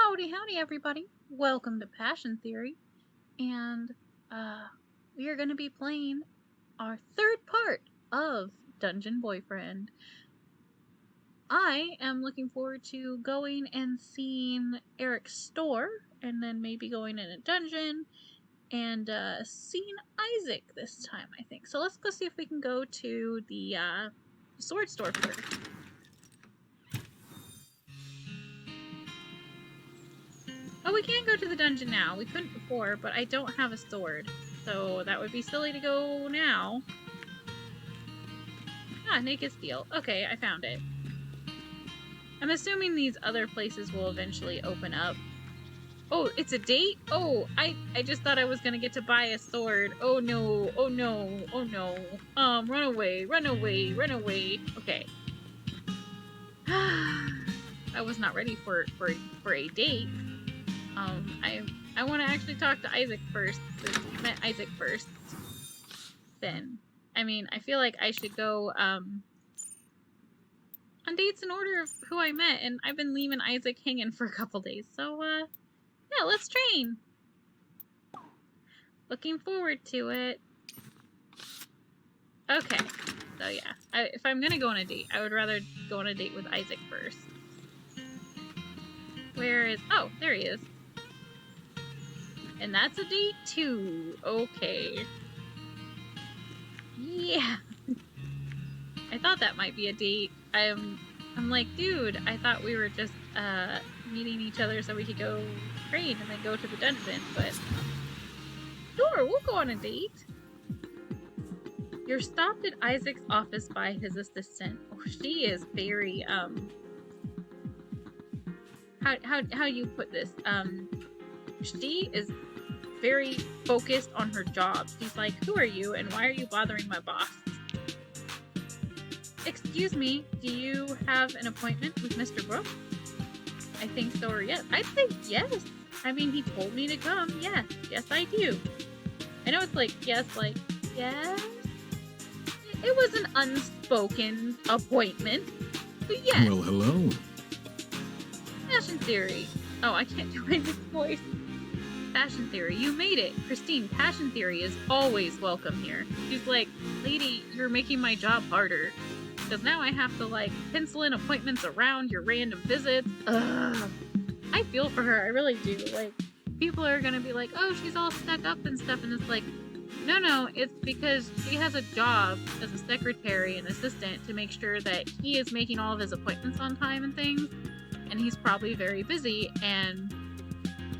Howdy, howdy, everybody. Welcome to Passion Theory. And, we are going to be playing our third part of Dungeon Boyfriend. I am looking forward to going and seeing Eric's store, and then maybe going in a dungeon, and, seeing Isaac this time, I think. So let's go see if we can go to the, sword store first. Oh, we can go to the dungeon now. We couldn't before, but I don't have a sword. So that would be silly to go now. Ah, naked steel. Okay, I found it. I'm assuming these other places will eventually open up. Oh, it's a date? Oh, I just thought I was gonna get to buy a sword. Oh no, oh no, oh no. Run away, run away, run away. Okay. I was not ready for a date. I want to actually talk to Isaac first. I met Isaac first. Then, I mean, I feel like I should go on dates in order of who I met, and I've been leaving Isaac hanging for a couple days. So, yeah, let's train. Looking forward to it. Okay, so yeah, if I'm gonna go on a date, I would rather go on a date with Isaac first. Where is? Oh, there he is. And that's a date too. Okay. Yeah. I thought that might be a date. I'm like, dude, I thought we were just meeting each other so we could go train and then go to the dungeon, but sure, we'll go on a date. You're stopped at Isaac's office by his assistant. Oh, she is very how you put this? She is very focused on her job. She's like, who are you and why are you bothering my boss? Excuse me, do you have an appointment with Mr. Brooks? I think so, or yes. I'd say yes. I mean, he told me to come. Yes, yes I do. I know it's like, yes, it was an unspoken appointment, but yes. Well, hello. Passion Theory. Oh, I can't do my voice. Passion Theory, you made it. Christine, Passion Theory is always welcome here. She's like, lady, you're making my job harder. Because now I have to, like, pencil in appointments around your random visits. Ugh. I feel for her, I really do. Like, people are gonna be like, oh, she's all stuck up and stuff, and it's like, no, it's because she has a job as a secretary and assistant to make sure that he is making all of his appointments on time and things, and he's probably very busy, and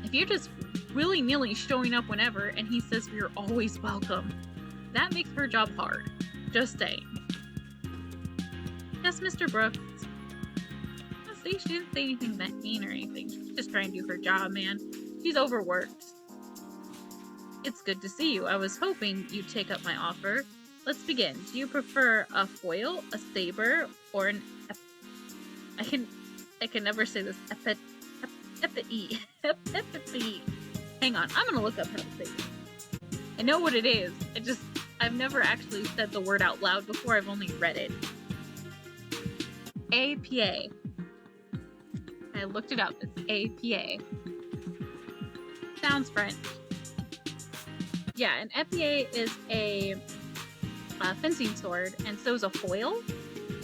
if you're just willy-nilly showing up whenever, and he says you're always welcome, that makes her job hard. Just saying. Yes, Mr. Brooks. See, she didn't say anything that mean or anything. She's just trying to do her job, man. She's overworked. It's good to see you. I was hoping you'd take up my offer. Let's begin. Do you prefer a foil, a saber, or an I can never say this. Epithe. Hang on, I'm gonna look up how to say it. I know what it is. I've never actually said the word out loud before. I've only read it. APA. I looked it up. It's APA. Sounds French. Yeah, an épée is a fencing sword, and so is a foil.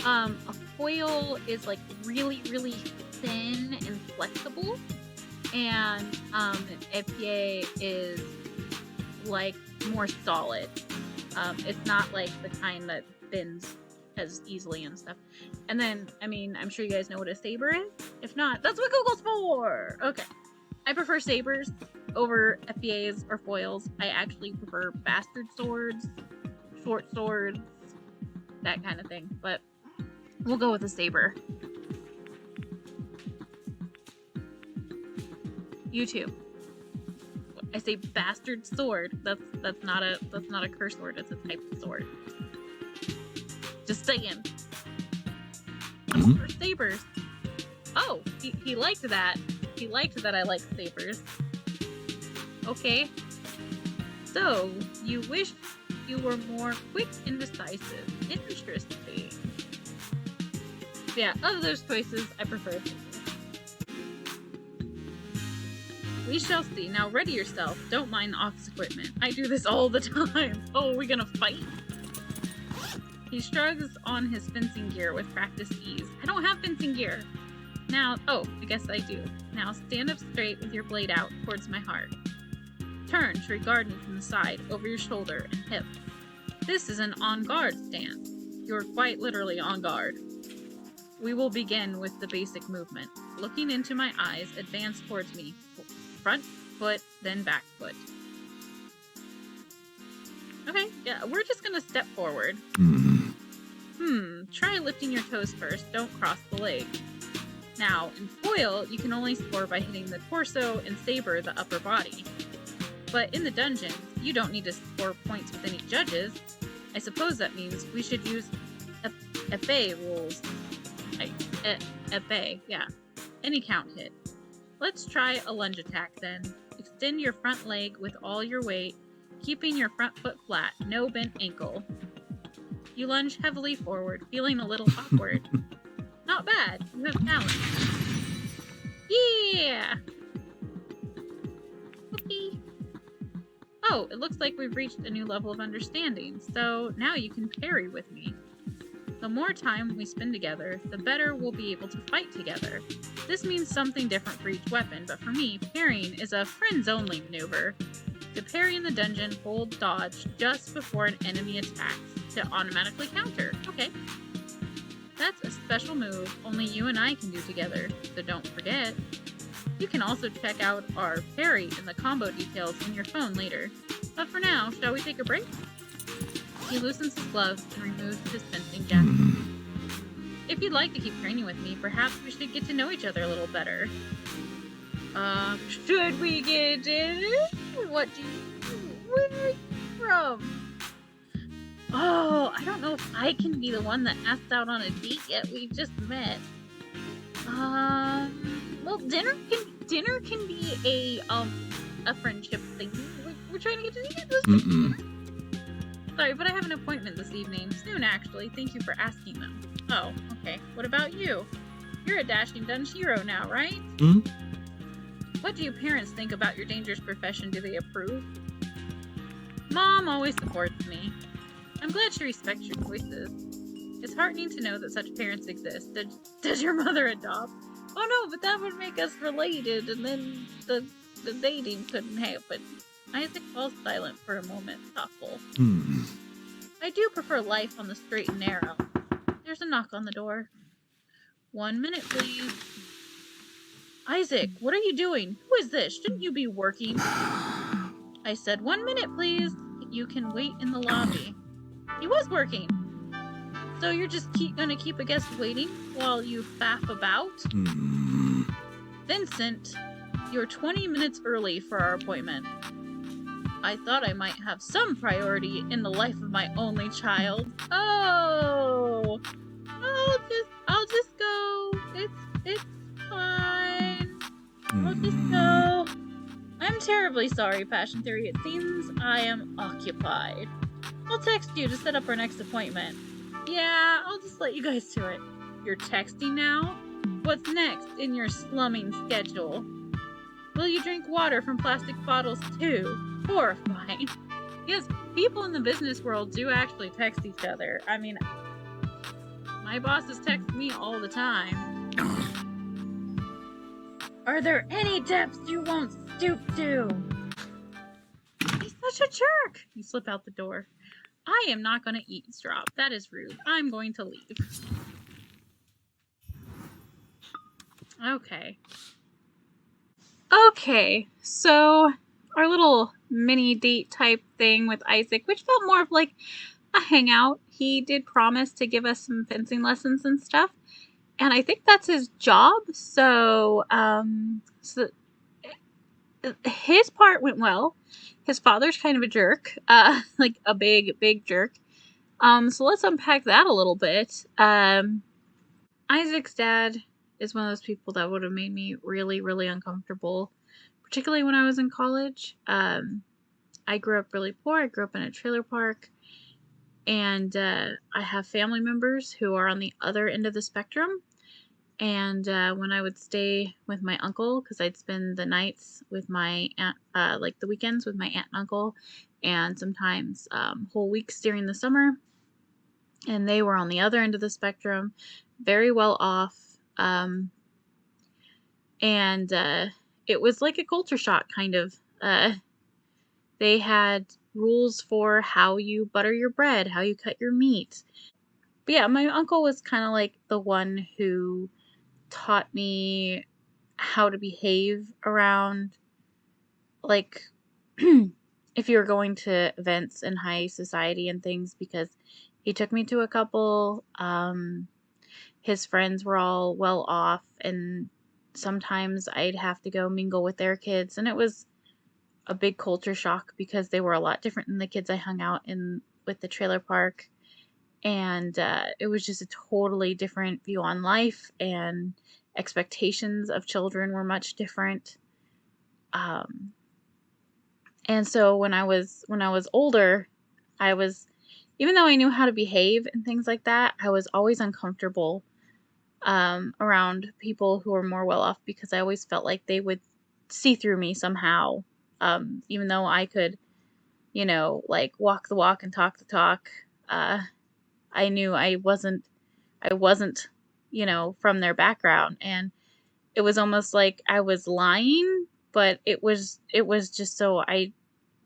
A foil is like really, really thin and flexible, and an épée is like more solid. It's not like the kind that bends as easily and stuff. And then, I mean, I'm sure you guys know what a saber is. If not, that's what Google's for! Okay. I prefer sabers over épées or foils. I actually prefer bastard swords, short swords, that kind of thing. But we'll go with a saber. You too. I say bastard sword. That's not a curse word. It's a type of sword. Just saying. For sabers. Oh, he liked that. He liked that I like sabers. Okay. So, you wish you were more quick and decisive. Interesting. Yeah, of those choices, I prefer sabers. We shall see. Now ready yourself. Don't mind the office equipment. I do this all the time. Oh, are we gonna fight? He shrugs on his fencing gear with practiced ease. I don't have fencing gear. Now, oh, I guess I do. Now stand up straight with your blade out towards my heart. Turn to regard me from the side, over your shoulder and hip. This is an on guard stance. You're quite literally on guard. We will begin with the basic movement. Looking into my eyes, advance towards me. Front foot, then back foot. Okay, yeah, we're just gonna step forward. Try lifting your toes first. Don't cross the leg. Now, in foil, you can only score by hitting the torso and saber the upper body. But in the dungeon, you don't need to score points with any judges. I suppose that means we should use epee rules. Epee, yeah. Any count hit. Let's try a lunge attack then. Extend your front leg with all your weight, keeping your front foot flat, no bent ankle. You lunge heavily forward, feeling a little awkward. Not bad. You have talent. Yeah! Okay. Oh, it looks like we've reached a new level of understanding, so now you can parry with me. The more time we spend together, the better we'll be able to fight together. This means something different for each weapon, but for me, parrying is a friends-only maneuver. To parry in the dungeon, hold dodge just before an enemy attacks to automatically counter. Okay. That's a special move only you and I can do together, so don't forget. You can also check out our parry and the combo details in your phone later. But for now, shall we take a break? He loosens his gloves and removes his fencing jacket. If you'd like to keep training with me, perhaps we should get to know each other a little better. Should we get in? What do you... Where are you from? Oh, I don't know if I can be the one that asked out on a date yet. We just met. Well, dinner can be a friendship thing. We're trying to get to the end. Sorry, but I have an appointment this evening. Soon, actually. Thank you for asking them. Oh, okay. What about you? You're a dashing dungeon hero now, right? What do your parents think about your dangerous profession? Do they approve? Mom always supports me. I'm glad she respects your choices. It's heartening to know that such parents exist. Does your mother adopt? Oh no, but that would make us related, and then the dating couldn't happen. Isaac falls silent for a moment, thoughtful. I do prefer life on the straight and narrow. There's a knock on the door. 1 minute, please. Isaac, what are you doing? Who is this? Shouldn't you be working? I said 1 minute, please. You can wait in the lobby. He was working. So you're just gonna keep a guest waiting while you faff about? Vincent, you're 20 minutes early for our appointment. I thought I might have some priority in the life of my only child. Oh, I'll just go. It's fine. I'll just go. I'm terribly sorry, Passion Theory. It seems I am occupied. I'll text you to set up our next appointment. Yeah, I'll just let you guys do it. You're texting now? What's next in your slumming schedule? Will you drink water from plastic bottles too? Horrifying. Yes, people in the business world do actually text each other. I mean, my bosses text me all the time. Are there any depths you won't stoop to? He's such a jerk! You slip out the door. I am not going to eavesdrop. That is rude. I'm going to leave. Okay, so our little mini date type thing with Isaac, which felt more of like a hangout. He did promise to give us some fencing lessons and stuff, and I think that's his job. So his part went well. His father's kind of a jerk, like a big jerk. So let's unpack that a little bit. Isaac's dad is one of those people that would have made me really, really uncomfortable, particularly when I was in college. I grew up really poor. I grew up in a trailer park, and I have family members who are on the other end of the spectrum, And when I would stay with my uncle, because I'd spend the nights with my aunt, like the weekends with my aunt and uncle, and sometimes whole weeks during the summer. And they were on the other end of the spectrum, very well off. And it was like a culture shock, kind of. They had rules for how you butter your bread, how you cut your meat. But yeah, my uncle was kind of like the one who taught me how to behave around, like, if you were going to events in high society and things, because he took me to a couple. His friends were all well off, and sometimes I'd have to go mingle with their kids, and it was a big culture shock because they were a lot different than the kids I hung out in with the trailer park. And it was just a totally different view on life, and expectations of children were much different. Um, and so when I was older, I was, even though I knew how to behave and things like that, I was always uncomfortable around people who were more well off, because I always felt like they would see through me somehow. Even though I could, like, walk the walk and talk the talk, uh, I knew I wasn't, from their background, and it was almost like I was lying, but it was just so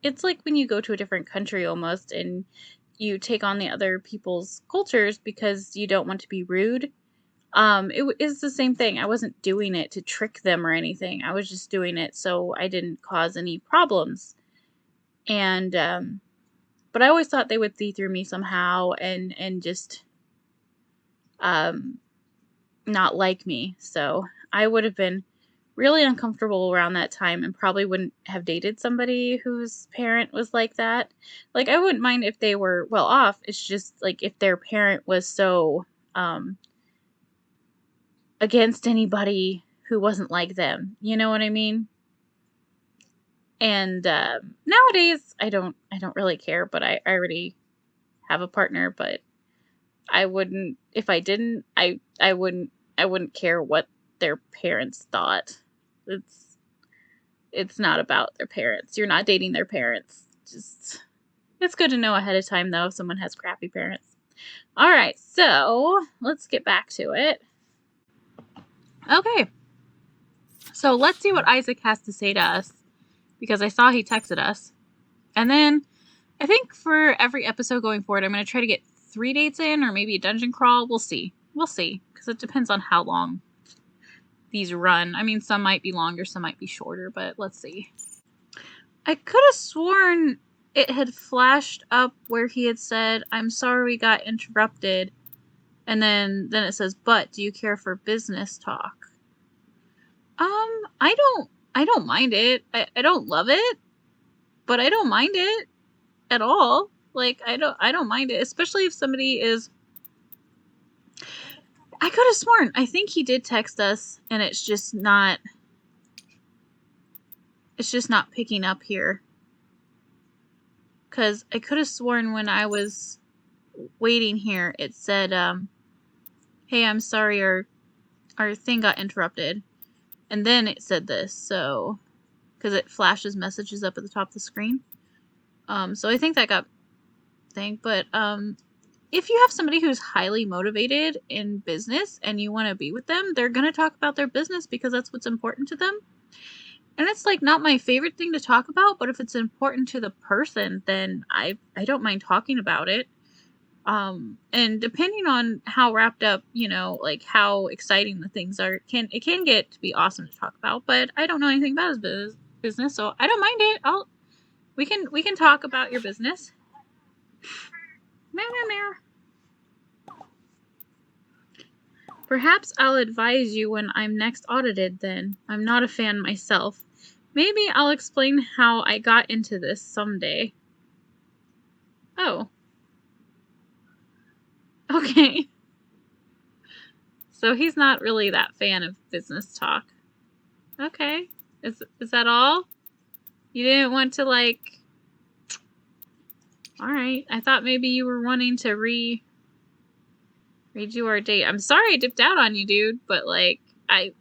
it's like when you go to a different country almost, and you take on the other people's cultures because you don't want to be rude. Is the same thing. I wasn't doing it to trick them or anything. I was just doing it so I didn't cause any problems. And but I always thought they would see through me somehow, and just um not like me. So I would have been really uncomfortable around that time, and probably wouldn't have dated somebody whose parent was like that. Like, I wouldn't mind if they were well off. It's just like if their parent was so um against anybody who wasn't like them. You know what I mean? And nowadays I don't really care, but I already have a partner, but I wouldn't, if I didn't, I wouldn't care what their parents thought. It's it's not about their parents. You're not dating their parents. Just, it's good to know ahead of time, though, if someone has crappy parents. All right, so let's get back to it. Okay, so let's see what Isaac has to say to us, because I saw he texted us. And then I think for every episode going forward, I'm going to try to get 3 dates in, or maybe a dungeon crawl. We'll see. We'll see, because it depends on how long these run. I mean, some might be longer, some might be shorter, but let's see. I could have sworn it had flashed up where he had said, "I'm sorry we got interrupted." And then it says, "But do you care for business talk?" I don't mind it. I don't love it, but I don't mind it at all. Like, I don't mind it, especially if somebody is. I could have sworn, I think he did text us, and it's just not picking up here. Cause I could have sworn when I was waiting here, it said, "Hey, I'm sorry, our thing got interrupted," and then it said this. So, because it flashes messages up at the top of the screen. So I think that got thing. But if you have somebody who's highly motivated in business and you want to be with them, they're gonna talk about their business because that's what's important to them. And it's like not my favorite thing to talk about, but if it's important to the person, then I don't mind talking about it. And depending on how wrapped up, like how exciting the things are, it can get to be awesome to talk about. But I don't know anything about his business, so I don't mind it. We can talk about your business. Meow meow meow. Perhaps I'll advise you when I'm next audited. Then I'm not a fan myself. Maybe I'll explain how I got into this someday. Oh. Okay. So he's not really that fan of business talk. Okay. Is that all? You didn't want to, like... Alright. I thought maybe you were wanting to Read you our date. I'm sorry I dipped out on you, dude, but like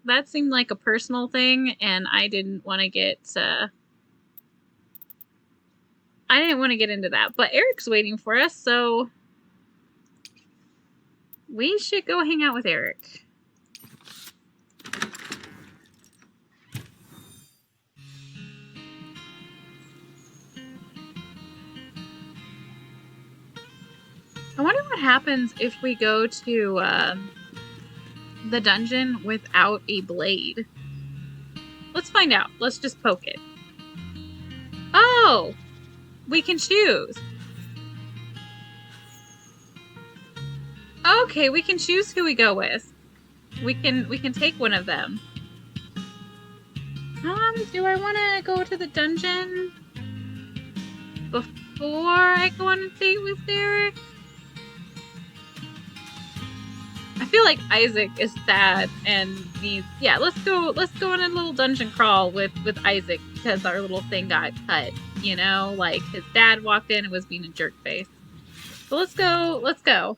that seemed like a personal thing, and I didn't want to get into that. But Eric's waiting for us, so we should go hang out with Eric. I wonder what happens if we go to the dungeon without a blade. Let's find out. Let's just poke it. Oh! We can choose. Okay, we can choose who we go with. We can take one of them. Do I want to go to the dungeon before I go on a date with Derek? I feel like Isaac is sad and needs. Yeah, let's go on a little dungeon crawl with Isaac because our little thing got cut. You know, like his dad walked in and was being a jerk face. So let's go. Let's go.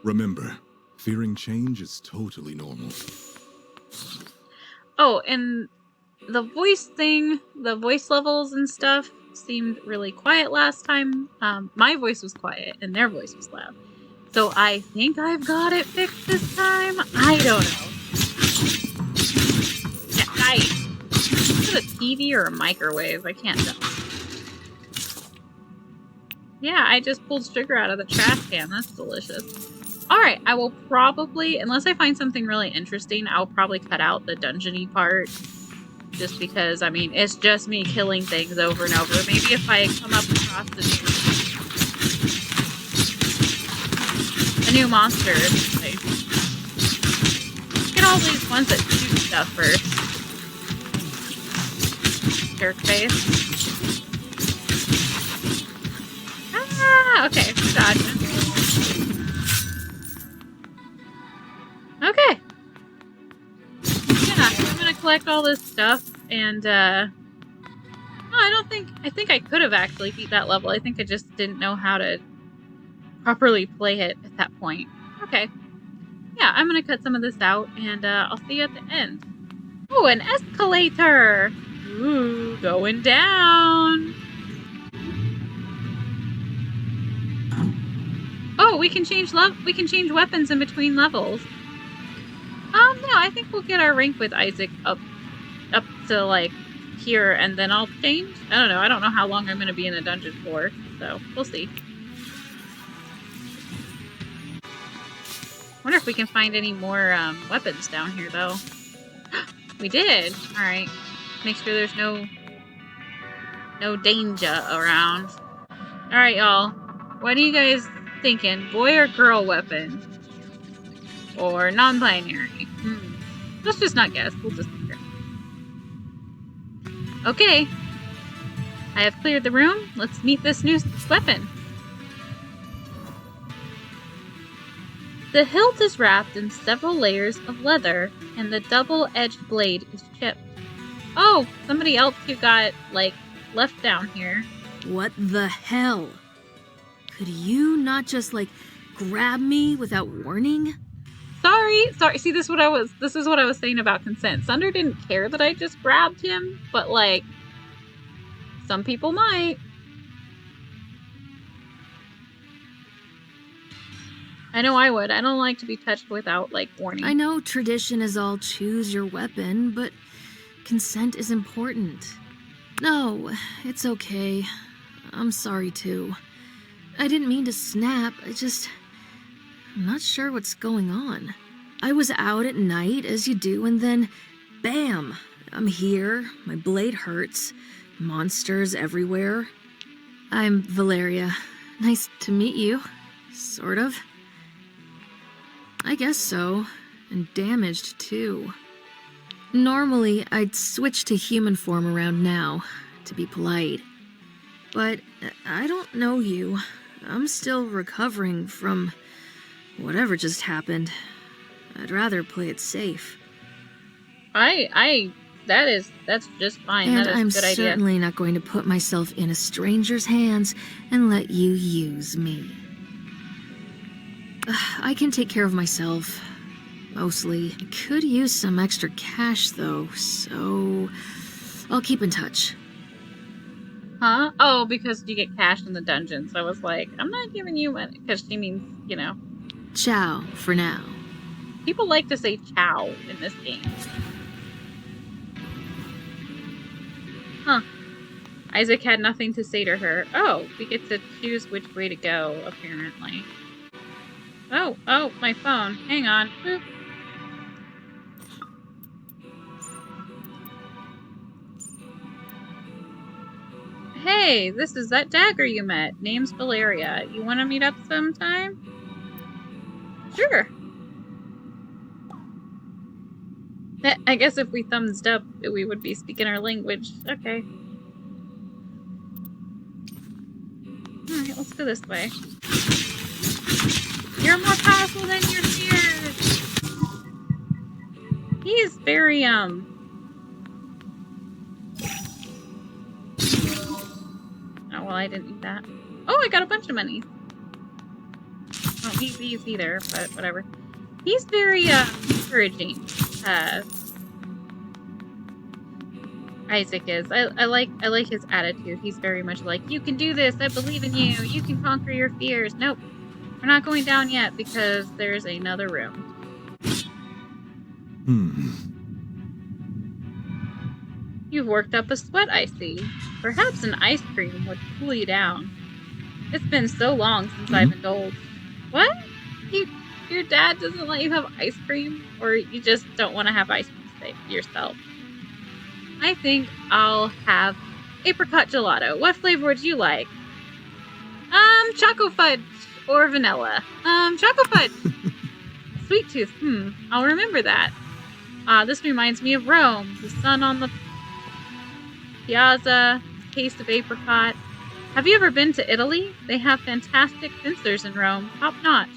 Remember, fearing change is totally normal. Oh, and the voice thing, the voice levels and stuff seemed really quiet last time. My voice was quiet and their voice was loud. So I think I've got it fixed this time. I don't know. Yeah, is it a TV or a microwave? I can't tell. Yeah, I just pulled sugar out of the trash can. That's delicious. Alright, I will probably, unless I find something really interesting, I'll probably cut out the dungeon-y part. Just because, I mean, it's just me killing things over and over. Maybe if I come up across a new monster, like, get all these ones that shoot stuff first. Jerk face. Ah, okay, gotcha. Okay. Yeah, I'm gonna collect all this stuff, and, no, I think I could have actually beat that level. I think I just didn't know how to properly play it at that point. Okay. Yeah, I'm gonna cut some of this out, and, I'll see you at the end. Oh, an escalator! Ooh, going down! Oh, we can change weapons in between levels. No, I think we'll get our rank with Isaac up to, like, here, and then I'll change. I don't know. I don't know how long I'm going to be in a dungeon for, so we'll see. Wonder if we can find any more weapons down here, though. We did! Alright. Make sure there's no danger around. Alright, y'all. What are you guys thinking? Boy or girl weapon? Or non-binary? Let's just not guess. We'll just figure. Okay. I have cleared the room. Let's meet this new weapon. The hilt is wrapped in several layers of leather, and the double-edged blade is chipped. Oh, somebody else who got, like, left down here. What the hell? Could you not just, like, grab me without warning? Sorry. See, this is what I was saying about consent. Sunder didn't care that I just grabbed him, but, like, some people might. I know I would. I don't like to be touched without, like, warning. I know tradition is all choose your weapon, but consent is important. No, it's okay. I'm sorry, too. I didn't mean to snap. I'm not sure what's going on. I was out at night, as you do, and then, bam! I'm here, my blade hurts, monsters everywhere. I'm Valeria. Nice to meet you. Sort of. I guess so. And damaged, too. Normally, I'd switch to human form around now, to be polite. But I don't know you. I'm still recovering from whatever just happened. I'd rather play it safe. I That's just fine. And That is I'm a good idea. certainly not going to put myself in a stranger's hands and let you use me. I can take care of myself. Mostly. I could use some extra cash, though, so I'll keep in touch. Huh? Oh, because you get cash in the dungeons. I was like, I'm not giving you money. Because she means, you know. Ciao, for now. People like to say ciao in this game. Huh. Isaac had nothing to say to her. Oh, we get to choose which way to go, apparently. Oh, my phone. Hang on. Boop. Hey, this is that dagger you met. Name's Valeria. You want to meet up sometime? Sure. I guess if we thumbs up, we would be speaking our language. Okay. Alright, let's go this way. You're more powerful than your fears! He is very, Oh, well, I didn't need that. Oh, I got a bunch of money. I don't need these either, but whatever. He's very, encouraging. Isaac is. I like his attitude. He's very much like, you can do this, I believe in you, you can conquer your fears. Nope. We're not going down yet because there's another room. You've worked up a sweat, I see. Perhaps an ice cream would cool you down. It's been so long since I've indulged. What? Your dad doesn't let you have ice cream? Or you just don't want to have ice cream yourself? I think I'll have apricot gelato. What flavor would you like? Choco fudge or vanilla. Choco fudge. Sweet tooth. I'll remember that. This reminds me of Rome. The sun on the piazza, taste of apricot. Have you ever been to Italy? They have fantastic pincers in Rome. Top notch.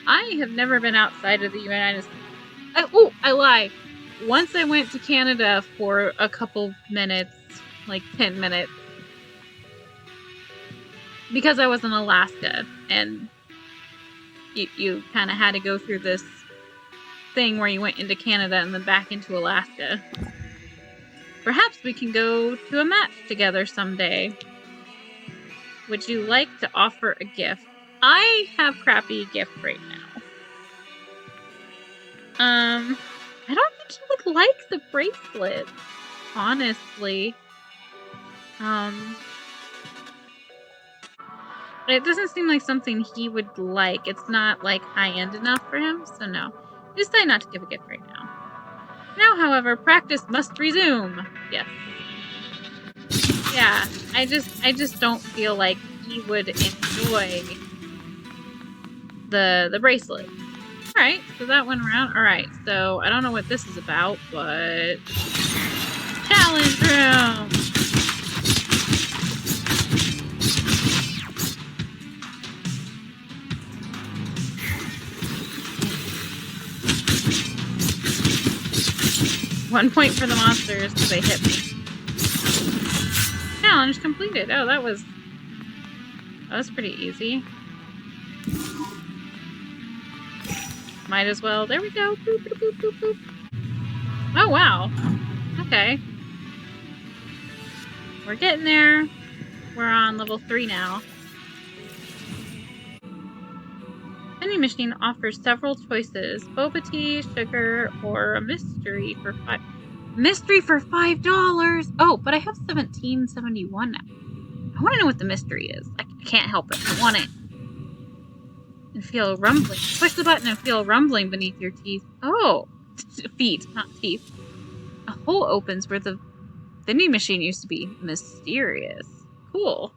I have never been outside of the United States. I lied. Once I went to Canada for a couple minutes, like 10 minutes, because I was in Alaska, and you kind of had to go through this thing where you went into Canada and then back into Alaska. Perhaps we can go to a match together someday. Would you like to offer a gift? I have crappy gift right now. I don't think he would like the bracelet, honestly. It doesn't seem like something he would like. It's not, like, high-end enough for him, so no. We decide not to give a gift right now. Now, however, practice must resume. Yes. Yeah, I just don't feel like he would enjoy the bracelet. Alright, so that went around. Alright, so I don't know what this is about, but... Challenge room! One point for the monsters because they hit me. Challenge completed. Oh, that was pretty easy. Might as well. There we go. Boop, boop, boop, boop, boop. Oh, wow. Okay. We're getting there. We're on level 3 now. Vending Machine offers several choices. Boba tea, sugar, or a mystery for $5. Mystery for $5! Oh, but I have 1771 now. I want to know what the mystery is. I can't help it. I want it. And feel rumbling. Push the button and feel rumbling beneath your teeth. Oh! Feet, not teeth. A hole opens where the vending machine used to be. Mysterious. Cool.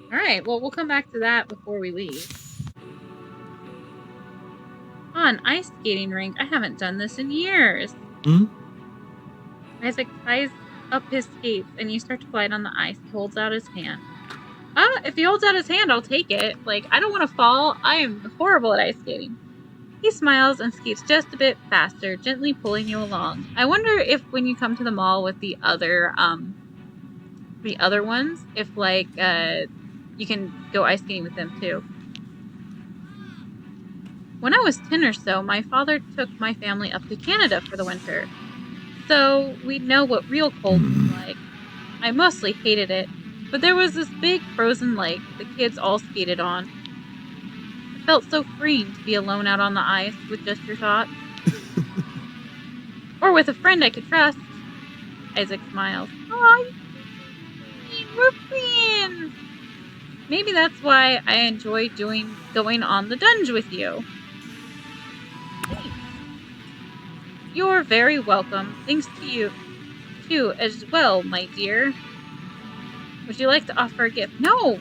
Alright, well, we'll come back to that before we leave. Oh, an ice skating rink. I haven't done this in years. Isaac ties up his skates and you start to glide on the ice. He holds out his hand. If he holds out his hand, I'll take it. Like, I don't want to fall. I am horrible at ice skating. He smiles and skates just a bit faster, gently pulling you along. I wonder if when you come to the mall with the other ones, if like you can go ice skating with them too. When I was 10 or so, my father took my family up to Canada for the winter. So we'd know what real cold was like. I mostly hated it, but there was this big frozen lake the kids all skated on. It felt so freeing to be alone out on the ice with just your thoughts. Or with a friend I could trust. Isaac smiles. Aw, we're friends. Maybe that's why I enjoy going on the dunge with you. Thanks. You're very welcome. Thanks to you, too, as well, my dear. Would you like to offer a gift? No!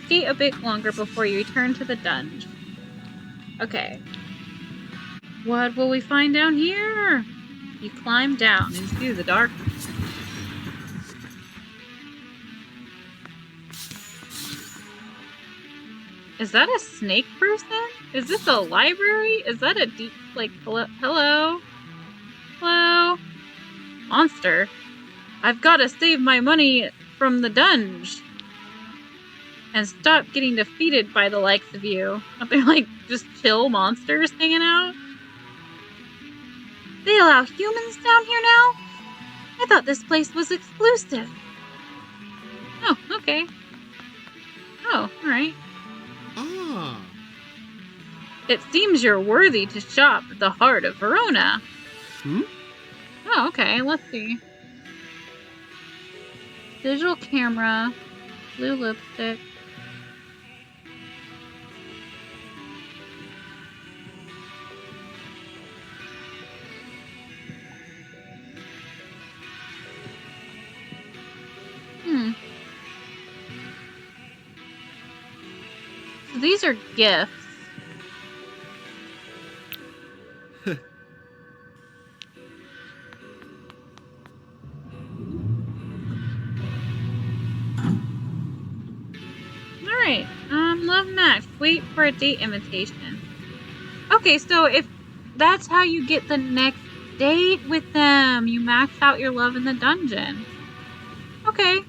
Skate a bit longer before you return to the dunge. Okay. What will we find down here? You climb down into the darkness. Is that a snake person? Is this a library? Is that a deep, like, hello? Hello? Monster. I've got to save my money from the dunge. And stop getting defeated by the likes of you. Aren't they like just chill monsters hanging out? They allow humans down here now? I thought this place was exclusive. Oh, okay. Oh, alright. Ah. It seems you're worthy to shop at the heart of Verona. Oh, okay, let's see. Digital camera, blue lipstick. So these are gifts. Alright, love match. Wait for a date invitation. Okay, so if that's how you get the next date with them, you max out your love in the dungeon. Okay,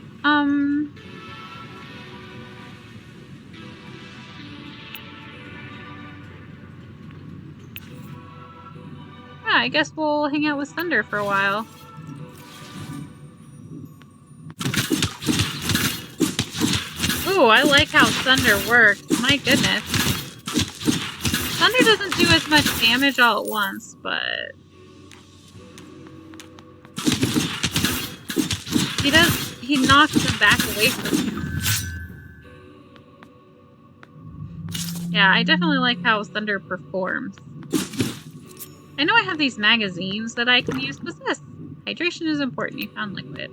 yeah, I guess we'll hang out with Thunder for a while. Ooh, I like how Thunder works. My goodness. Thunder doesn't do as much damage all at once, but... he knocks them back away from you. Yeah, I definitely like how Thunder performs. I know I have these magazines that I can use. What's this? Hydration is important. You found liquid.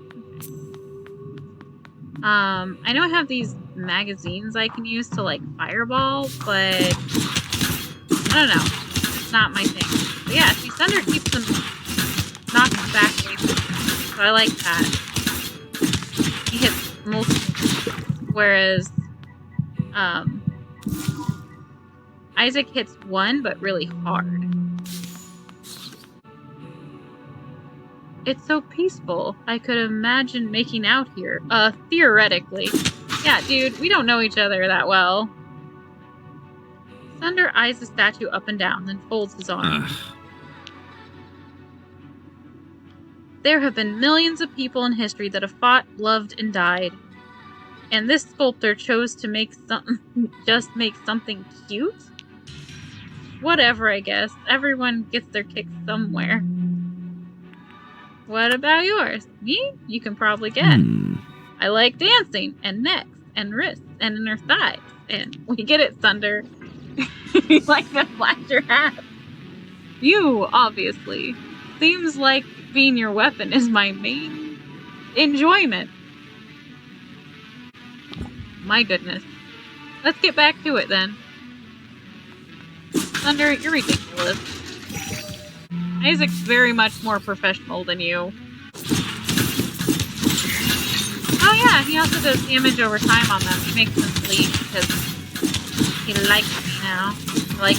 I know I have these magazines I can use to, like, fireball, but I don't know. It's not my thing. But yeah, see, Thunder keeps them knocked back away from me. So I like that. He hits multiple, whereas, Isaac hits one, but really hard. It's so peaceful. I could imagine making out here. Theoretically. Yeah, dude, we don't know each other that well. Thunder eyes the statue up and down, then folds his arms. There have been millions of people in history that have fought, loved, and died. And this sculptor chose to make something cute? Whatever, I guess. Everyone gets their kicks somewhere. What about yours? Me? You can probably guess. I like dancing, and necks, and wrists, and inner thighs. And we get it, Thunder. You like to flash your hat. You, obviously. Seems like being your weapon is my main enjoyment. My goodness. Let's get back to it, then. Thunder, you're ridiculous. Isaac's very much more professional than you. Oh yeah, he also does damage over time on them. He makes them bleed because he likes me. now. Like,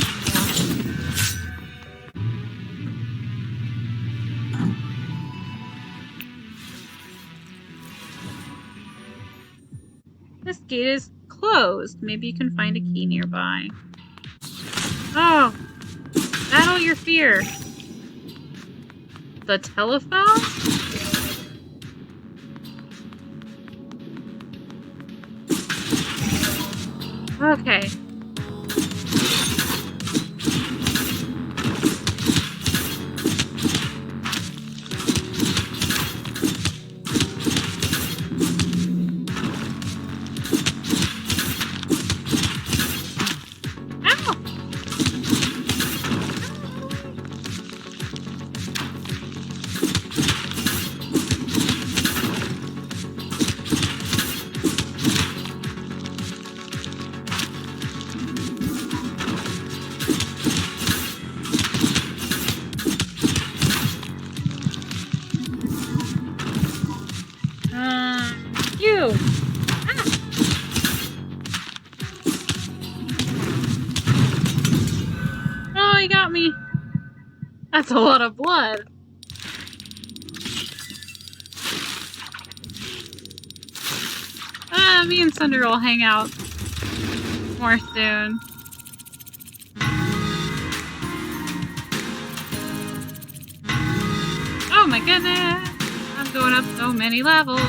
this gate is closed. Maybe you can find a key nearby. Oh! Battle your fear! The telephone? Okay. You! Ah. Oh, he got me! That's a lot of blood. Me and Sunder will hang out more soon. Oh my goodness! I'm going up so many levels.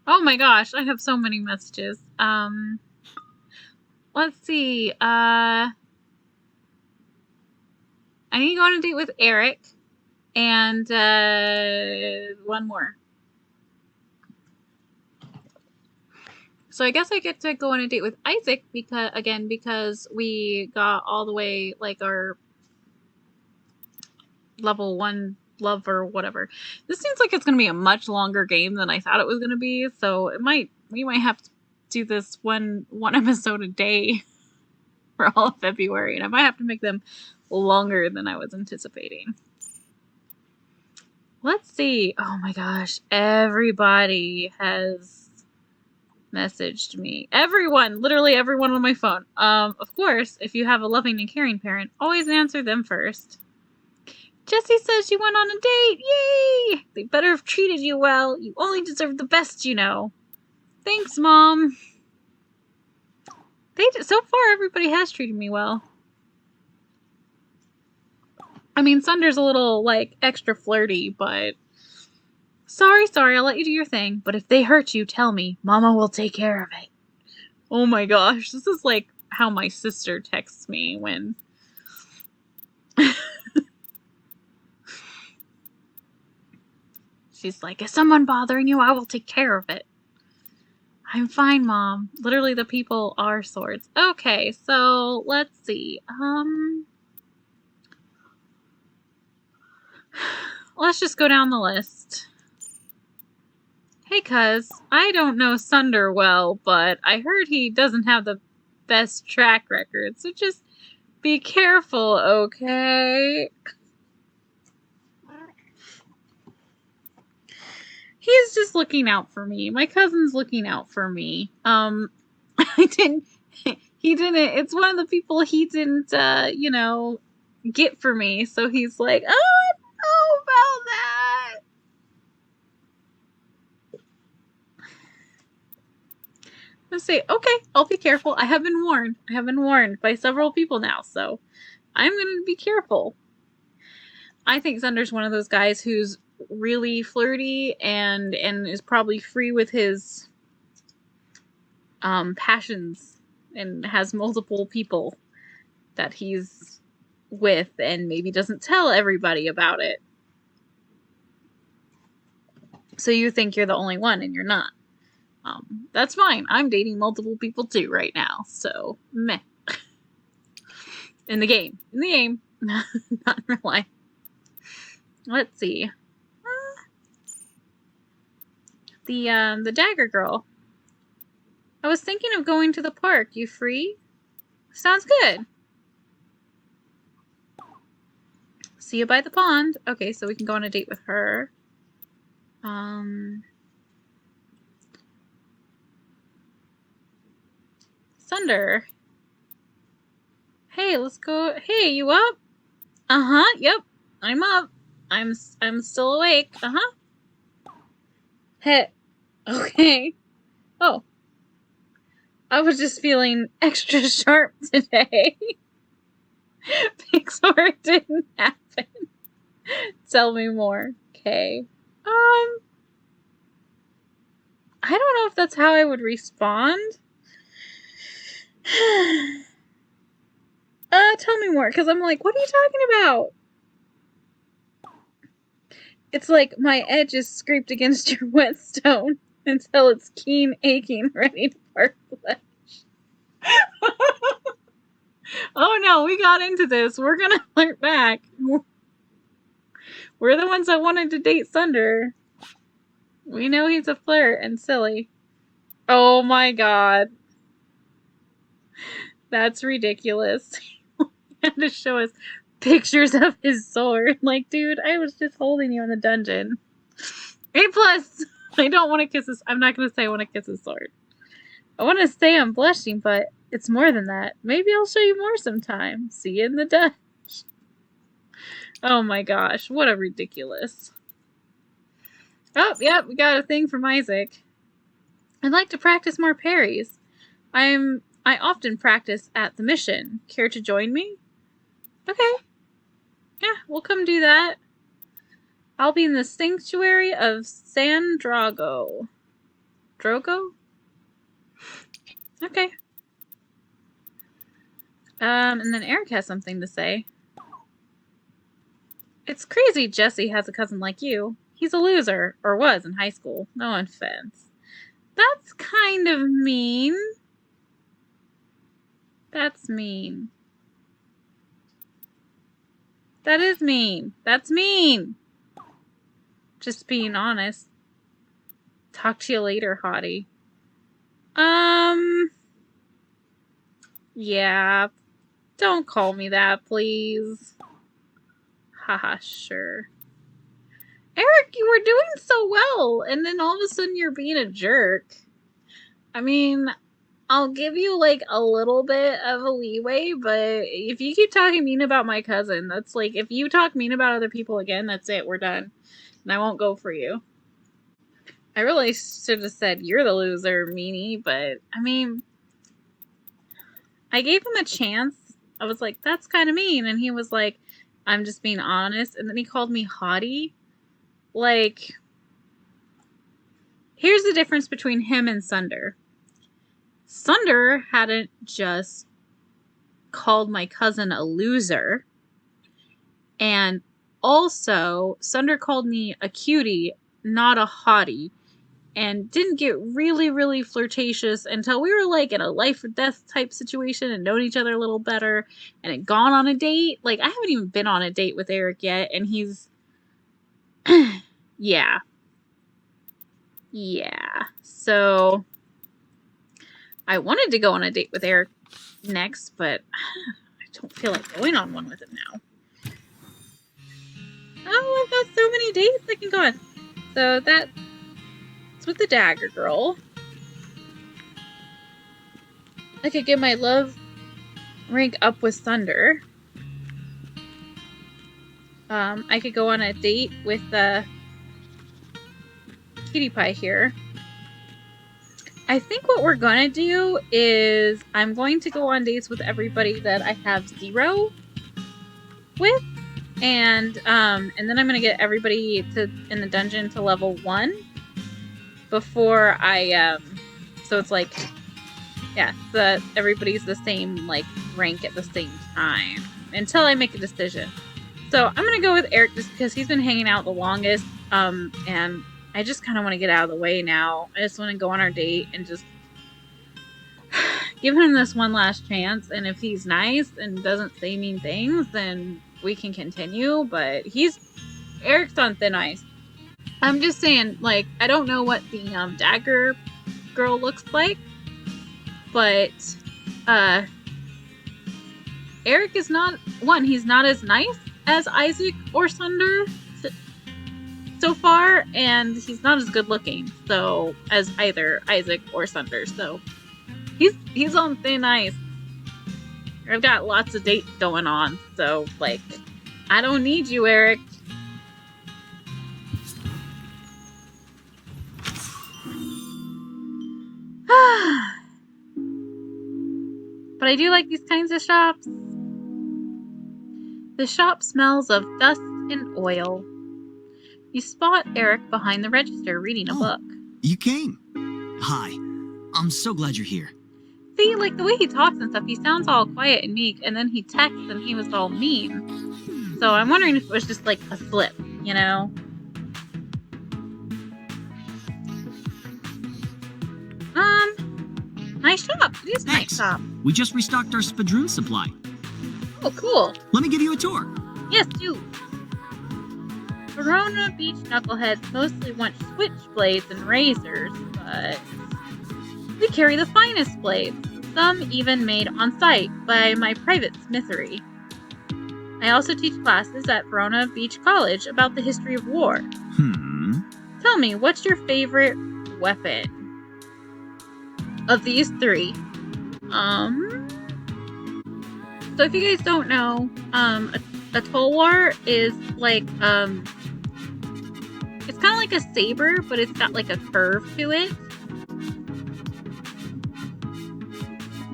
Oh my gosh, I have so many messages. Let's see. I need to go on a date with Eric and one more. So I guess I get to go on a date with Isaac because we got all the way like our level 1 love or whatever. This seems like it's going to be a much longer game than I thought it was going to be, so we might have to do this one episode a day for all of February, and I might have to make them longer than I was anticipating. Let's see. Oh my gosh, everybody has messaged me. Everyone, literally everyone on my phone. Of course, if you have a loving and caring parent, always answer them first. Jessie says she went on a date! Yay! They better have treated you well. You only deserve the best, you know. Thanks, Mom. So far, everybody has treated me well. I mean, Sunder's a little, like, extra flirty, but... Sorry, I'll let you do your thing. But if they hurt you, tell me. Mama will take care of it. Oh my gosh, this is like how my sister texts me when... She's like, is someone bothering you? I will take care of it. I'm fine, Mom. Literally, the people are swords. Okay, so let's see. Let's just go down the list. Hey, cuz, I don't know Sunder well, but I heard he doesn't have the best track record, so just be careful, okay? He's just looking out for me. My cousin's looking out for me. He didn't, it's one of the people he didn't, get for me, so he's like, oh, I don't know about that. I'm gonna say, okay, I'll be careful. I have been warned. I have been warned by several people now, so I'm gonna be careful. I think Sunder's one of those guys who's really flirty and is probably free with his passions and has multiple people that he's with and maybe doesn't tell everybody about it. So you think you're the only one and you're not. That's fine. I'm dating multiple people too right now, so meh. In the game. Not in real life. Let's see. The dagger girl. I was thinking of going to the park. You free? Sounds good. See you by the pond. Okay, so we can go on a date with her. Sunder. Hey, let's go. Hey, you up? Uh-huh, yep. I'm up. I'm still awake. Uh-huh. Hey. Okay. Oh. I was just feeling extra sharp today. Pixar didn't happen. Tell me more. Okay. I don't know if that's how I would respond. Tell me more, because I'm like, what are you talking about? It's like my edge is scraped against your whetstone until it's keen, aching, ready to part flesh. Oh no, we got into this. We're gonna flirt back. We're the ones that wanted to date Sunder. We know he's a flirt and silly. Oh my god. That's ridiculous. He had to show us pictures of his sword. Like, dude, I was just holding you in the dungeon. A+. I don't want to kiss his... I'm not going to say I want to kiss his sword. I want to say I'm blushing, but it's more than that. Maybe I'll show you more sometime. See you in the dungeon. Oh my gosh, what a ridiculous. Oh, yep, we got a thing from Isaac. I'd like to practice more parries. I often practice at the mission. Care to join me? Okay. Yeah, we'll come do that. I'll be in the sanctuary of San Drago. Drogo? Okay. And then Eric has something to say. It's crazy Jesse has a cousin like you. He's a loser, or was in high school. No offense. That's kind of mean. That's mean. That is mean. That's mean. Just being honest. Talk to you later, hottie. Yeah. Don't call me that, please. Haha, sure. Eric, you were doing so well, and then all of a sudden you're being a jerk. I mean, I'll give you, like, a little bit of a leeway, but if you keep talking mean about my cousin, that's like, if you talk mean about other people again, that's it, we're done. And I won't go for you. I really should have said, you're the loser, meanie, but, I mean, I gave him a chance. I was like, that's kind of mean, and he was like, I'm just being honest, and then he called me hottie. Like, here's the difference between him and Sunder. Sunder hadn't just called my cousin a loser, and also Sunder called me a cutie, not a hottie, and didn't get really, really flirtatious until we were like in a life or death type situation and known each other a little better and had gone on a date. Like, I haven't even been on a date with Eric yet, and he's yeah. So I wanted to go on a date with Eric next, but I don't feel like going on one with him now. Oh, I've got so many dates I can go on. So that's with the Dagger Girl. I could get my love rank up with Thunder. I could go on a date with Cutie Pie here. I think what we're gonna do is I'm going to go on dates with everybody that I have 0 with, and then I'm gonna get everybody in the dungeon to level 1 before I so it's like, yeah, everybody's the same like rank at the same time until I make a decision. So I'm gonna go with Eric just because he's been hanging out the longest, and I just kind of want to get out of the way now. I just want to go on our date and just give him this one last chance. And if he's nice and doesn't say mean things, then we can continue. But Eric's on thin ice. I'm just saying, like, I don't know what the Dagger Girl looks like, but Eric is not, he's not as nice as Isaac or Sunder so far, and he's not as good looking as either Isaac or Sunder, so he's on thin ice. I've got lots of dates going on, so like I don't need you, Eric. But I do like these kinds of shops. The shop smells of dust and oil. You spot Eric behind the register reading a book. You came. Hi. I'm so glad you're here. See, like the way he talks and stuff, he sounds all quiet and meek, and then he texts and he was all mean. So I'm wondering if it was just like a slip, you know? Nice shop. It is a nice shop. We just restocked our Spadroon supply. Oh, cool. Let me give you a tour. Yes, do. Verona Beach knuckleheads mostly want switchblades and razors, but we carry the finest blades, some even made on site by my private smithery. I also teach classes at Verona Beach College about the history of war. Tell me, what's your favorite weapon? Of these three. So if you guys don't know, a tulwar is like, it's kind of like a saber, but it's got like a curve to it.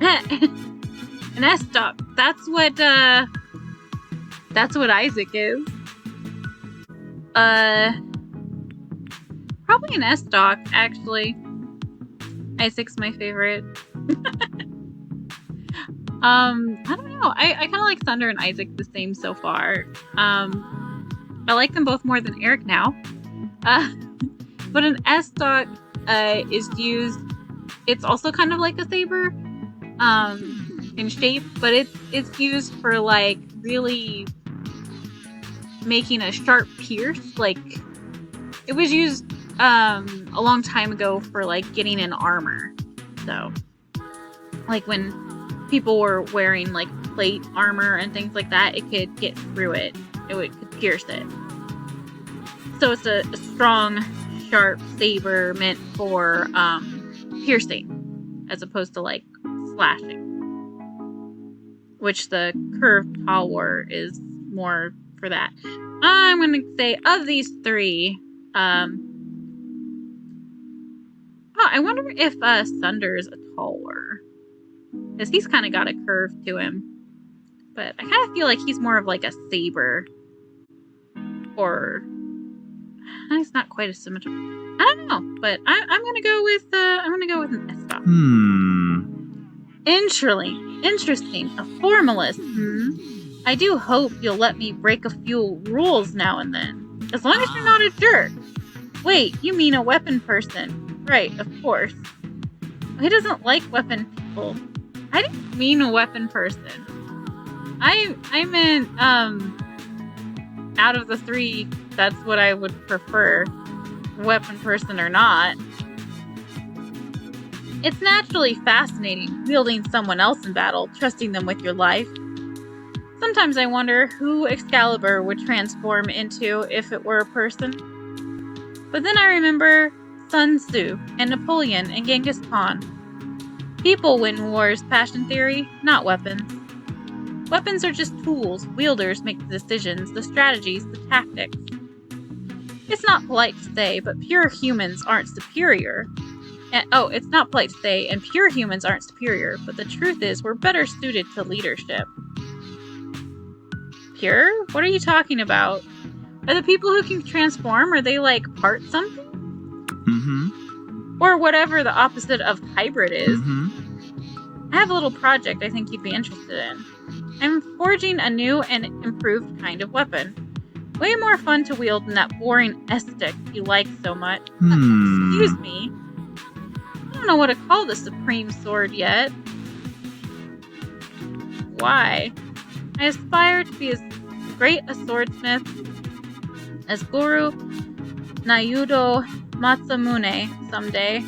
An S-stock. That's what Isaac is. Probably an S-stock, actually. Isaac's my favorite. I don't know. I kind of like Thunder and Isaac the same so far. I like them both more than Eric now. But an S-stock is used. It's also kind of like a saber in shape, but it's used for like really making a sharp pierce. Like it was used a long time ago for like getting in armor. So like when people were wearing like plate armor and things like that, it could get through it. It could pierce it. So it's a strong, sharp saber meant for piercing as opposed to like slashing. Which the curved talwar is more for that. I'm gonna say of these three, I wonder if Sunder's a talwar. Because he's kind of got a curve to him. But I kind of feel like he's more of like a saber. Or he's not quite as symmetrical. I don't know, but I'm gonna go with an S-stock. Interesting. A formalist. I do hope you'll let me break a few rules now and then. As long as you're not a jerk. Wait, you mean a weapon person. Right, of course. He doesn't like weapon people. I didn't mean a weapon person. I meant, out of the three, that's what I would prefer. Weapon person or not. It's naturally fascinating wielding someone else in battle, trusting them with your life. Sometimes I wonder who Excalibur would transform into if it were a person. But then I remember Sun Tzu and Napoleon and Genghis Khan. People win wars, passion theory, not weapons. Weapons are just tools. Wielders make the decisions, the strategies, the tactics. It's not polite to say, but pure humans aren't superior. It's not polite to say, and pure humans aren't superior, but the truth is we're better suited to leadership. Pure? What are you talking about? Are the people who can transform, are they like part something? Or whatever the opposite of hybrid is. I have a little project I think you'd be interested in. I'm forging a new and improved kind of weapon. Way more fun to wield than that boring S-stick you like so much. Excuse me. I don't know what to call the supreme sword yet. Why? I aspire to be as great a swordsmith as Guru Nayudo Matsamune someday.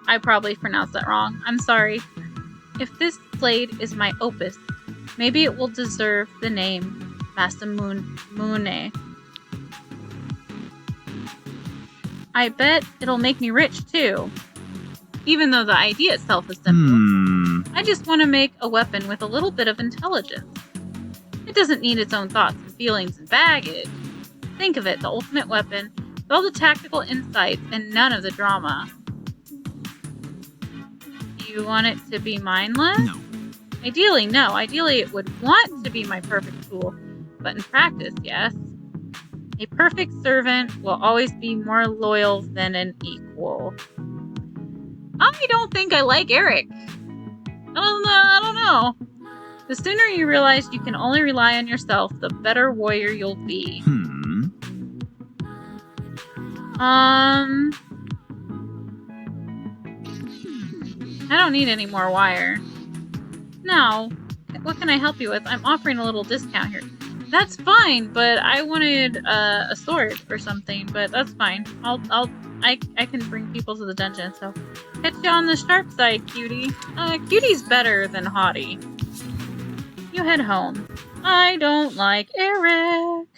I probably pronounced that wrong. I'm sorry. If this blade is my opus, maybe it will deserve the name Masamune. I bet it'll make me rich too. Even though the idea itself is simple. I just want to make a weapon with a little bit of intelligence. It doesn't need its own thoughts and feelings and baggage. Think of it, the ultimate weapon, with all the tactical insights and none of the drama. You want it to be mindless? No. Ideally, no. Ideally, it would want to be my perfect tool. But in practice, yes. A perfect servant will always be more loyal than an equal. I don't think I like Eric. I don't know. The sooner you realize you can only rely on yourself, the better warrior you'll be. I don't need any more wire. Now, what can I help you with? I'm offering a little discount here. That's fine, but I wanted a sword or something, but that's fine. I can bring people to the dungeon, so catch you on the sharp side, cutie. Cutie's better than haughty. You head home. I don't like Eric.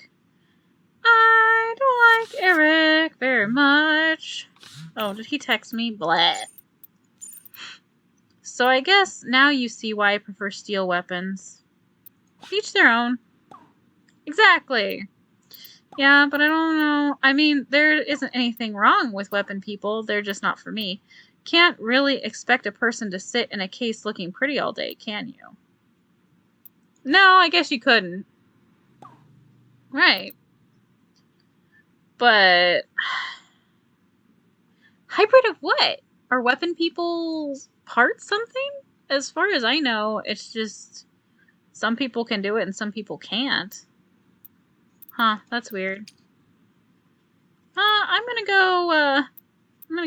I don't like Eric very much. Oh, did he text me? Blah. So I guess now you see why I prefer steel weapons. Each their own. Exactly. Yeah, but I don't know. I mean, there isn't anything wrong with weapon people. They're just not for me. Can't really expect a person to sit in a case looking pretty all day, can you? No, I guess you couldn't. Right. But... hybrid of what? Are weapon people's parts something? As far as I know, it's just... some people can do it and some people can't. Huh, that's weird. I'm gonna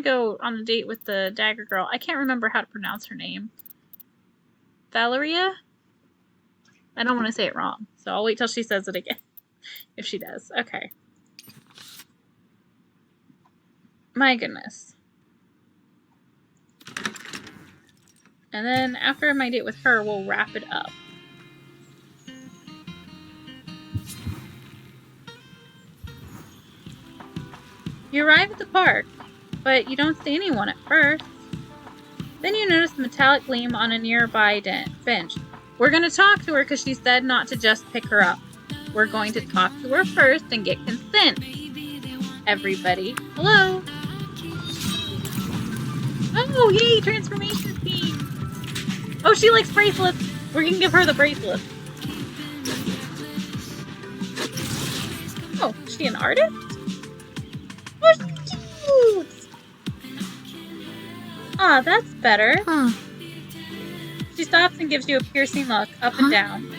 go on a date with the dagger girl. I can't remember how to pronounce her name. Valeria? I don't want to say it wrong, so I'll wait till she says it again. If she does. Okay. My goodness. And then after my date with her, we'll wrap it up. You arrive at the park, but you don't see anyone at first. Then you notice the metallic gleam on a nearby bench. We're going to talk to her because she said not to just pick her up. We're going to talk to her first and get consent. Everybody, hello. Oh, yay, transformation theme. Oh, she likes bracelets. We're going to give her the bracelet. Oh, is she an artist? Oh, she's cute. Ah, that's better. Huh. She stops and gives you a piercing look, up and down.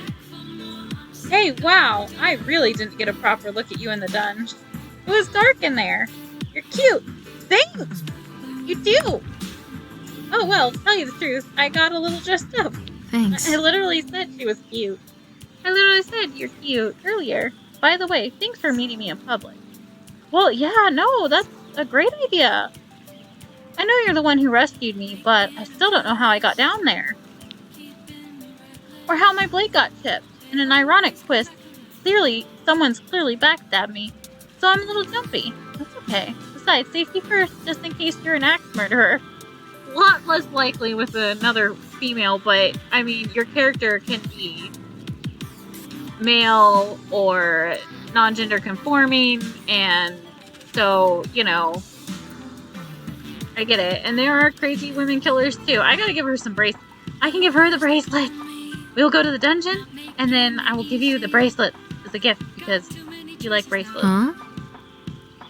Hey, wow, I really didn't get a proper look at you in the dungeon. It was dark in there. You're cute. Thanks. You do. Oh, well, to tell you the truth, I got a little dressed up. Thanks. I literally said she was cute. I literally said you're cute earlier. By the way, thanks for meeting me in public. Well, yeah, no, that's a great idea. I know you're the one who rescued me, but I still don't know how I got down there. Or how my blade got chipped. In an ironic twist, someone's clearly backstabbed me. So I'm a little jumpy. That's okay. Besides, safety first, just in case you're an axe murderer. A lot less likely with another female, but, I mean, your character can be male or non-gender conforming, and so, you know, I get it. And there are crazy women killers, too. I gotta give her some bracelets. I can give her the bracelet. We'll go to the dungeon, and then I will give you the bracelet as a gift, because you like bracelets. Huh?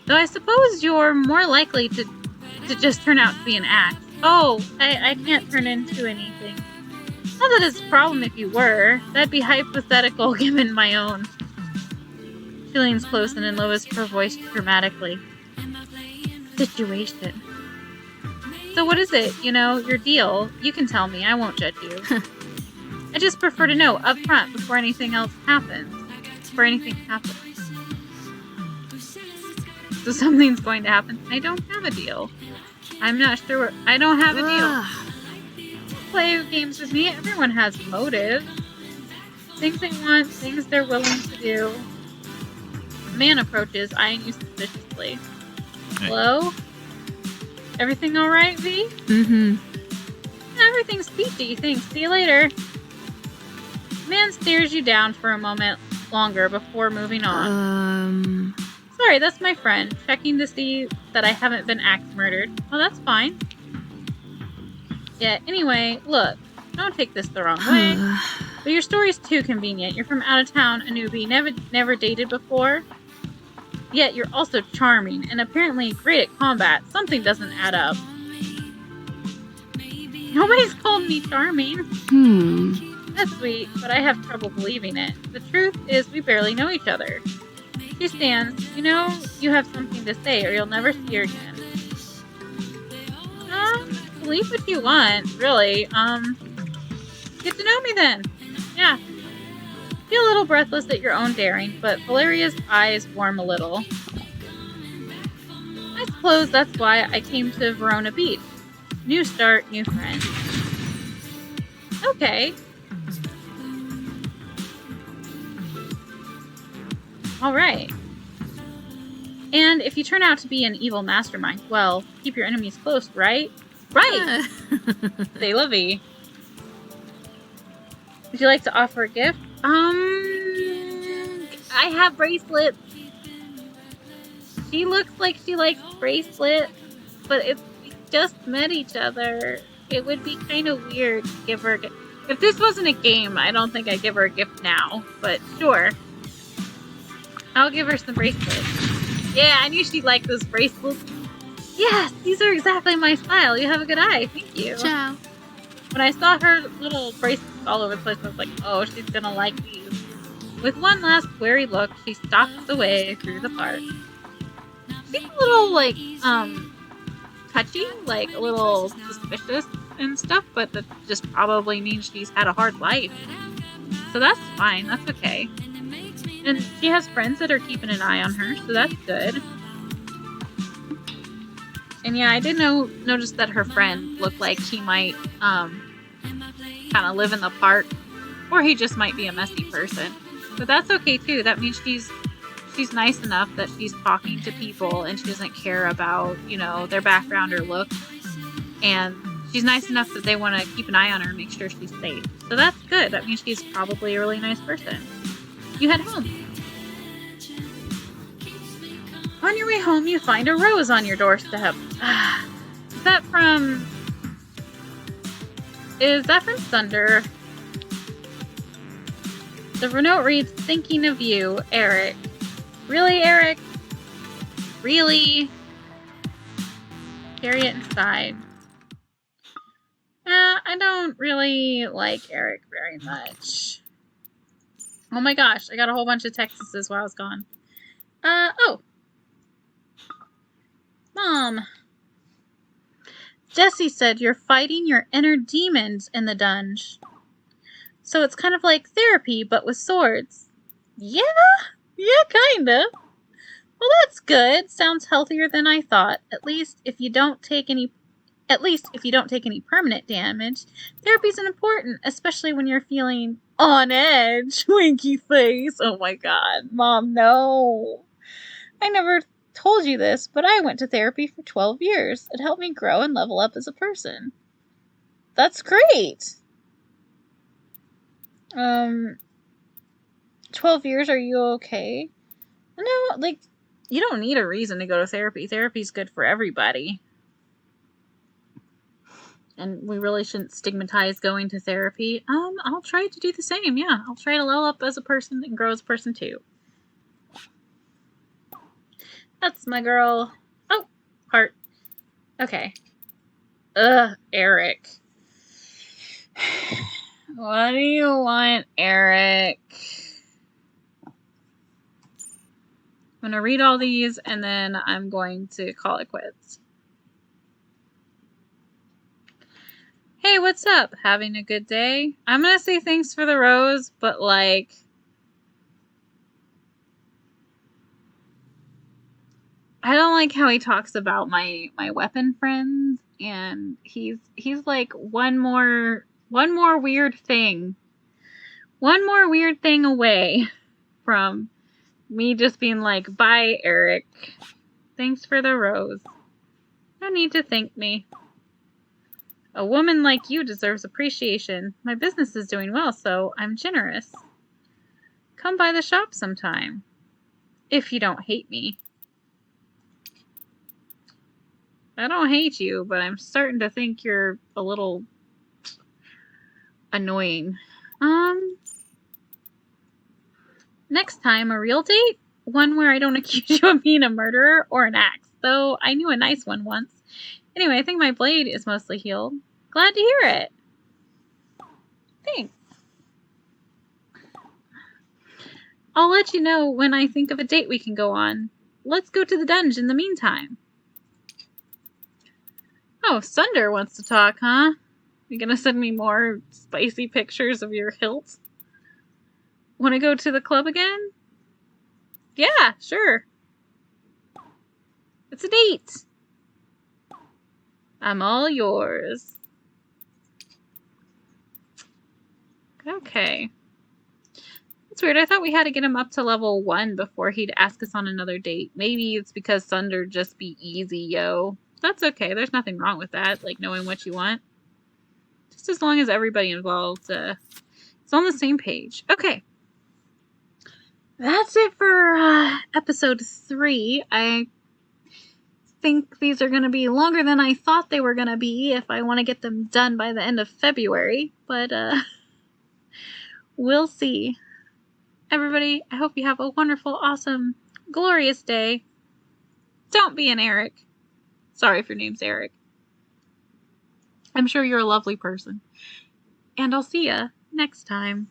Though I suppose you're more likely to just turn out to be an axe. Oh, I can't turn into anything. Not that it's a problem if you were. That'd be hypothetical given my own. She leans close and then lowers her voice dramatically. Situation. So what is it? You know, your deal. You can tell me. I won't judge you. I just prefer to know up front before anything else happens. Before anything happens. So something's going to happen. I don't have a deal. I'm not sure. I don't have a deal. Play games with me. Everyone has motive. Things they want, things they're willing to do. Man approaches, eyeing you suspiciously. Hey. Hello? Everything alright, V? Mm-hmm. Everything's peachy, thanks. See you later. Man stares you down for a moment longer before moving on. Sorry, that's my friend. Checking to see that I haven't been axe murdered. Oh, that's fine. Yeah, anyway, look. Don't take this the wrong way. But your story's too convenient. You're from out of town, a newbie, never dated before. Yet you're also charming, and apparently great at combat. Something doesn't add up. Nobody's called me charming. That's sweet, but I have trouble believing it. The truth is we barely know each other. She stands. You know you have something to say, or you'll never see her again. Believe what you want, really. Get to know me then. Yeah. Feel a little breathless at your own daring, but Valeria's eyes warm a little. I suppose that's why I came to Verona Beach. New start, new friend. Okay. Alright. And if you turn out to be an evil mastermind, well, keep your enemies close, right? Right! Say la vie. Would you like to offer a gift? I have bracelets. She looks like she likes bracelets, but if we just met each other, it would be kind of weird to give her a gift. If this wasn't a game, I don't think I'd give her a gift now, but sure. I'll give her some bracelets. Yeah, I knew she'd like those bracelets. Yes, these are exactly my style. You have a good eye. Thank you. Ciao. When I saw her little bracelets all over the place, I was like, oh, she's gonna like these. With one last wary look, she stalks away through the park. She's a little, like, touchy, like, a little suspicious and stuff, but that just probably means she's had a hard life. So that's fine, that's okay. And she has friends that are keeping an eye on her, so that's good. And yeah, I did notice that her friend looked like he might, kind of live in the park, or he just might be a messy person. But that's okay too. That means she's nice enough that she's talking to people and she doesn't care about, you know, their background or look. And she's nice enough that they want to keep an eye on her and make sure she's safe. So that's good. That means she's probably a really nice person. You head home. On your way home, you find a rose on your doorstep. Is that from Thunder? The note reads, thinking of you, Eric. Really, Eric? Really? Carry it inside. I don't really like Eric very much. Oh my gosh, I got a whole bunch of texts while I was gone. Oh. Mom. Jesse said you're fighting your inner demons in the dungeon. So it's kind of like therapy, but with swords. Yeah, kinda. Well, that's good. Sounds healthier than I thought. At least if you don't take any permanent damage, therapy's important, especially when you're feeling on edge. Winky face. Oh my god, Mom, no. I never told you this, but I went to therapy for 12 years. It helped me grow and level up as a person. That's great. 12 years, are you okay? No, like, you don't need a reason to go to therapy. Therapy's good for everybody. And we really shouldn't stigmatize going to therapy. I'll try to do the same, yeah. I'll try to level up as a person and grow as a person too. That's my girl. Oh, heart. Okay. Ugh, Eric. What do you want, Eric? I'm going to read all these and then I'm going to call it quits. Hey, what's up? Having a good day? I'm going to say thanks for the rose, but like, I don't like how he talks about my weapon friends, and he's like one more weird thing. one more weird thing away from me just being like, bye, Eric. Thanks for the rose. No need to thank me. A woman like you deserves appreciation. My business is doing well, so I'm generous. Come by the shop sometime. If you don't hate me. I don't hate you, but I'm starting to think you're a little annoying. Next time, a real date? One where I don't accuse you of being a murderer or an axe, though I knew a nice one once. Anyway, I think my blade is mostly healed. Glad to hear it. Thanks. I'll let you know when I think of a date we can go on. Let's go to the dungeon in the meantime. Oh, Sunder wants to talk, huh? You gonna send me more spicy pictures of your hilt? Wanna go to the club again? Yeah, sure. It's a date. I'm all yours. Okay. That's weird. I thought we had to get him up to level 1 before he'd ask us on another date. Maybe it's because Sunder just be easy, yo. That's okay. There's nothing wrong with that, like knowing what you want. Just as long as everybody involved is on the same page. Okay. That's it for episode 3. I think these are going to be longer than I thought they were going to be if I want to get them done by the end of February. But we'll see. Everybody, I hope you have a wonderful, awesome, glorious day. Don't be an Eric. Sorry if your name's Eric. I'm sure you're a lovely person. And I'll see ya next time.